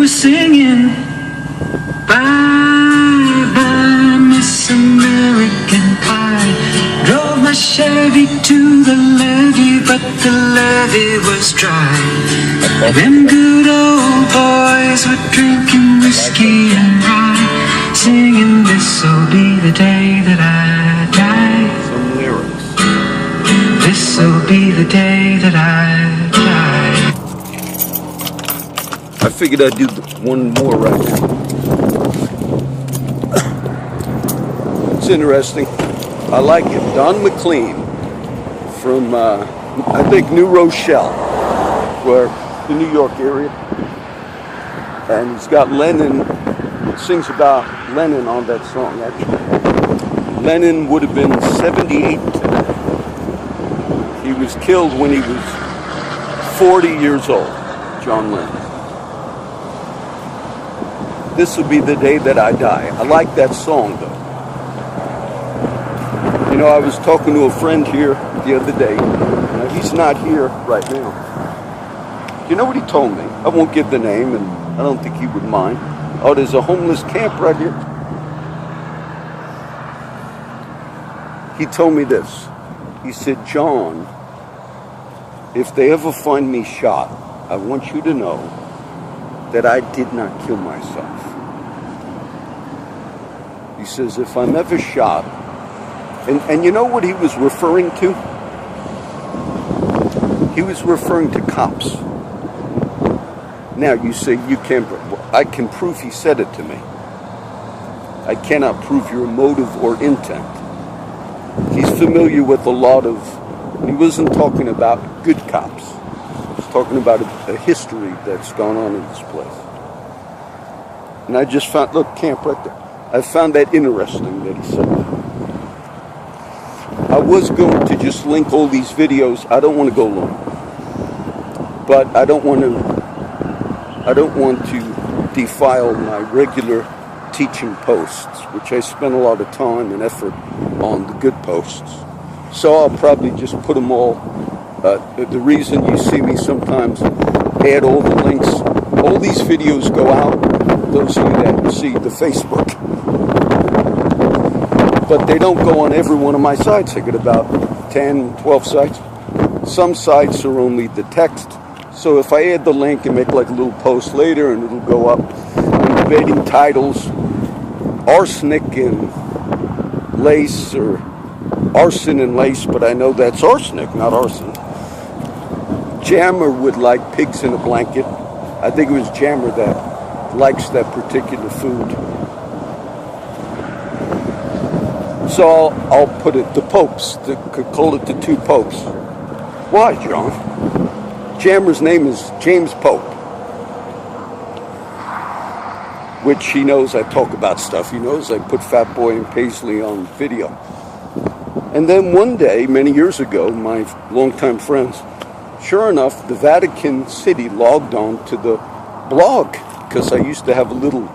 was singing bye bye Miss American Pie. Drove my Chevy to the levee, but the levee was dry. Them good old boys were drinking whiskey and rye, singing this'll be the day that I die. Some lyrics. This'll be the day that I die. I figured I'd do one more right now. It's interesting. I like it. Don McLean from, I think, New Rochelle, where the New York area. And he's got Lennon, sings about Lennon on that song, actually. Lennon would have been 78 today. He was killed when he was 40 years old, John Lennon. This will be the day that I die. I like that song, though. You know, I was talking to a friend here the other day. Now, he's not here right now. You know what he told me? I won't give the name, and I don't think he would mind. Oh, there's a homeless camp right here. He told me this. He said, John, if they ever find me shot, I want you to know that I did not kill myself. He says, if I'm ever shot, and you know what he was referring to? He was referring to cops. Now you say you can't, I can prove he said it to me. I cannot prove your motive or intent. He's familiar with a lot of, he wasn't talking about good cops. He was talking about a history that's gone on in this place. And I just found, look, camp right there. I found that interesting that he said that. I was going to just link all these videos. I don't want to go long. But I don't want to defile my regular teaching posts, which I spend a lot of time and effort on the good posts. So I'll probably just put them all. The reason you see me sometimes add all the links, all these videos go out, those of you that see the Facebook. But they don't go on every one of my sites. I get about 10, 12 sites. Some sites are only the text. So if I add the link and make like a little post later and it'll go up, I'm debating titles, arsenic and lace, or arson and lace, but I know that's arsenic, not arson. Jammer would like pigs in a blanket. I think it was Jammer that likes that particular food. So I'll put it, the popes, could call it the two popes. Why, John? Jammer's name is James Pope, which he knows I talk about stuff. He knows I put Fat Boy and Paisley on video. And then one day, many years ago, my longtime friends, sure enough, the Vatican City logged on to the blog, because I used to have a little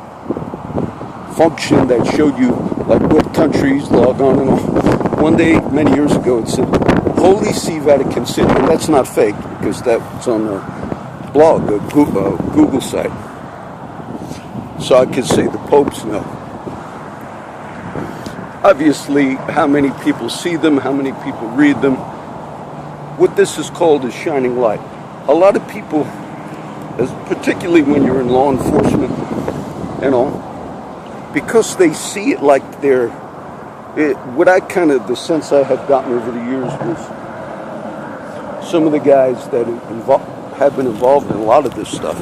function that showed you like what countries log on and all. One day, many years ago, it said, Holy See Vatican City. And that's not fake, because that's on a blog, a Google site. So I could say the popes know. Obviously, how many people see them, how many people read them. What this is called is shining light. A lot of people, particularly when you're in law enforcement and all, because they see it like they're, the sense I have gotten over the years was some of the guys that have been involved in a lot of this stuff,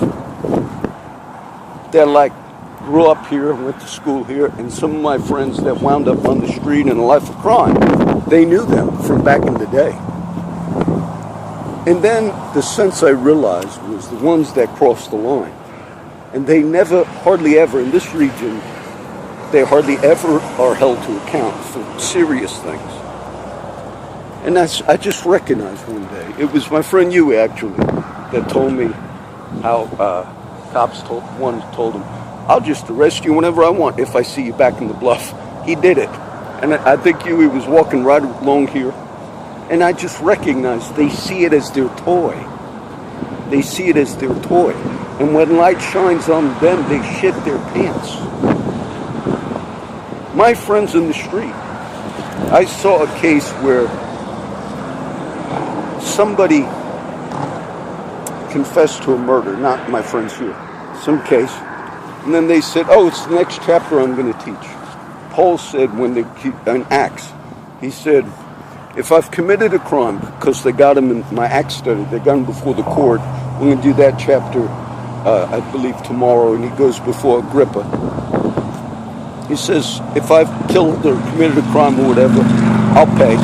they're like, grew up here, went to school here, and some of my friends that wound up on the street in a life of crime, they knew them from back in the day. And then the sense I realized was the ones that crossed the line. And they never, hardly ever, in this region, they hardly ever are held to account for serious things. And I just recognized one day, it was my friend you actually, that told me how cops told him, I'll just arrest you whenever I want if I see you back in the bluff. He did it. And I think he was walking right along here. And I just recognized they see it as their toy. They see it as their toy. And when light shines on them, they shit their pants. My friends in the street, I saw a case where somebody confessed to a murder, not my friends here, some case. And then they said, oh, it's the next chapter I'm going to teach. Paul said in Acts, he said, if I've committed a crime, because they got him in my Acts study, they got him before the court, we're going to do that chapter, I believe, tomorrow, and he goes before Agrippa. He says, if I've killed or committed a crime or whatever, I'll pay.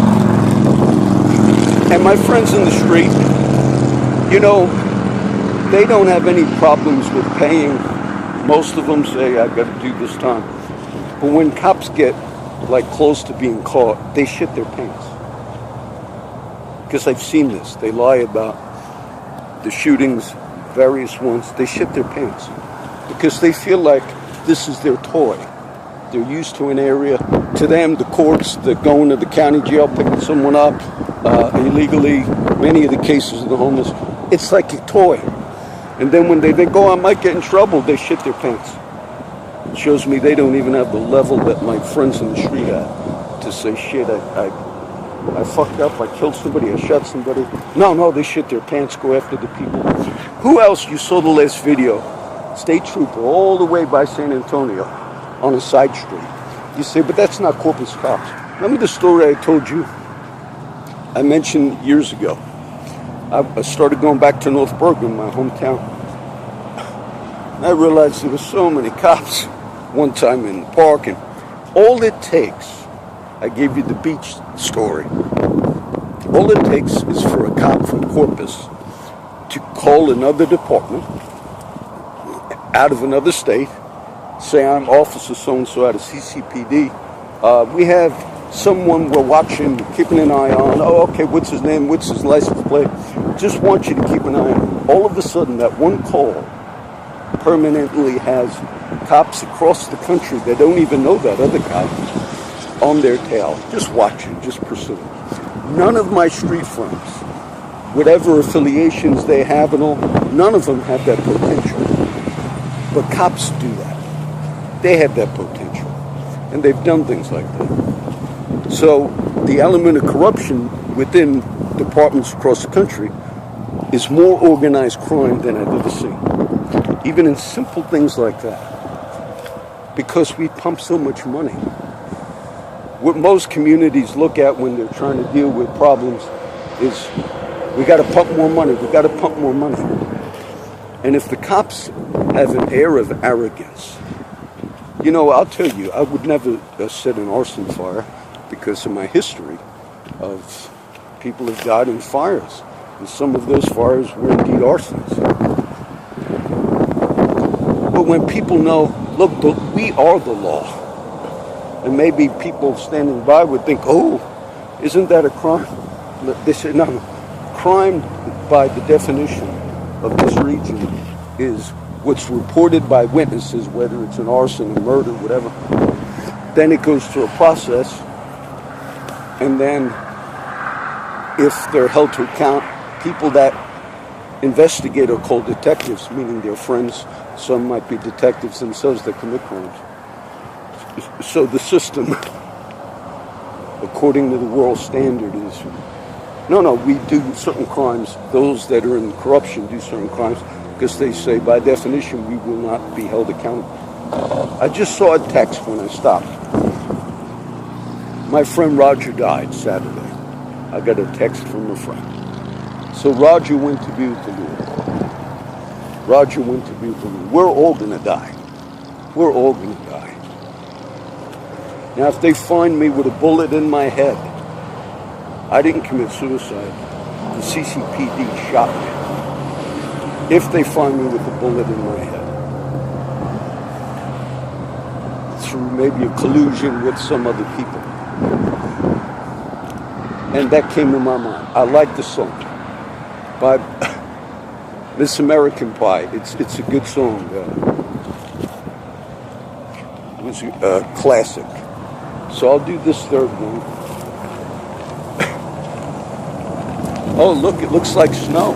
And my friends in the street, you know, they don't have any problems with paying. Most of them say, I've got to do this time. But when cops get like close to being caught, they shit their pants. Because I've seen this. They lie about the shootings, various ones. They shit their pants. Because they feel like this is their toy. They're used to an area. To them, the courts, they're going to the county jail, picking someone up illegally. Many of the cases of the homeless, it's like a toy. And then when they go, I might get in trouble, they shit their pants. It shows me they don't even have the level that my friends in the street have to say, shit, I fucked up, I killed somebody, I shot somebody. No, they shit their pants, go after the people. Who else? You saw the last video. State trooper all the way by San Antonio on a side street. You say, but that's not Corpus cops. Remember the story I told you? I mentioned years ago. I started going back to North Bergen, my hometown. I realized there were so many cops one time in the park, and all it takes, I gave you the beach story, all it takes is for a cop from Corpus to call another department out of another state, say I'm Officer so-and-so out of CCPD. We have someone we're watching, keeping an eye on. Oh, okay, what's his name? What's his license plate? Just want you to keep an eye on him. All of a sudden, that one call permanently has cops across the country that don't even know that other cop on their tail. Just watching, just pursuing. None of my street friends, whatever affiliations they have and all, none of them have that potential. But cops do that. They have that potential. And they've done things like that. So the element of corruption within departments across the country is more organized crime than I've ever seen. Even in simple things like that. Because we pump so much money. What most communities look at when they're trying to deal with problems is, we got to pump more money, we got to pump more money. And if the cops have an air of arrogance, you know, I'll tell you, I would never set an arson fire because of my history of people have died in fires. And some of those fires were indeed arsons. But when people know, look, but we are the law. And maybe people standing by would think, oh, isn't that a crime? They say, no, crime by the definition of this region is what's reported by witnesses, whether it's an arson, a murder, whatever. Then it goes through a process. And then if they're held to account, people that investigate are called detectives, meaning they're friends. Some might be detectives themselves that commit crimes. So the system, according to the world standard, is, no, we do certain crimes. Those that are in corruption do certain crimes because they say, by definition, we will not be held accountable. I just saw a text when I stopped. My friend Roger died Saturday. I got a text from a friend. So Roger went to be with the Lord. Roger went to be with the Lord. We're all going to die. We're all going to die. Now, if they find me with a bullet in my head, I didn't commit suicide. The CCPD shot me. If they find me with a bullet in my head, through maybe a collusion with some other people. And that came to my mind. I like the song by Miss American Pie. It's a good song. It was a classic. So I'll do this third one. Oh, look, it looks like snow.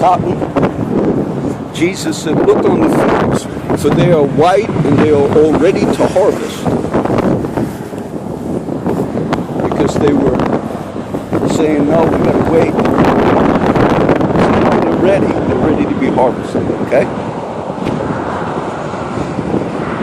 cotton, Jesus said, look on the fields, for they are white and they are all ready to harvest. Because they were saying, no, we got to wait. They're ready to be harvested, okay?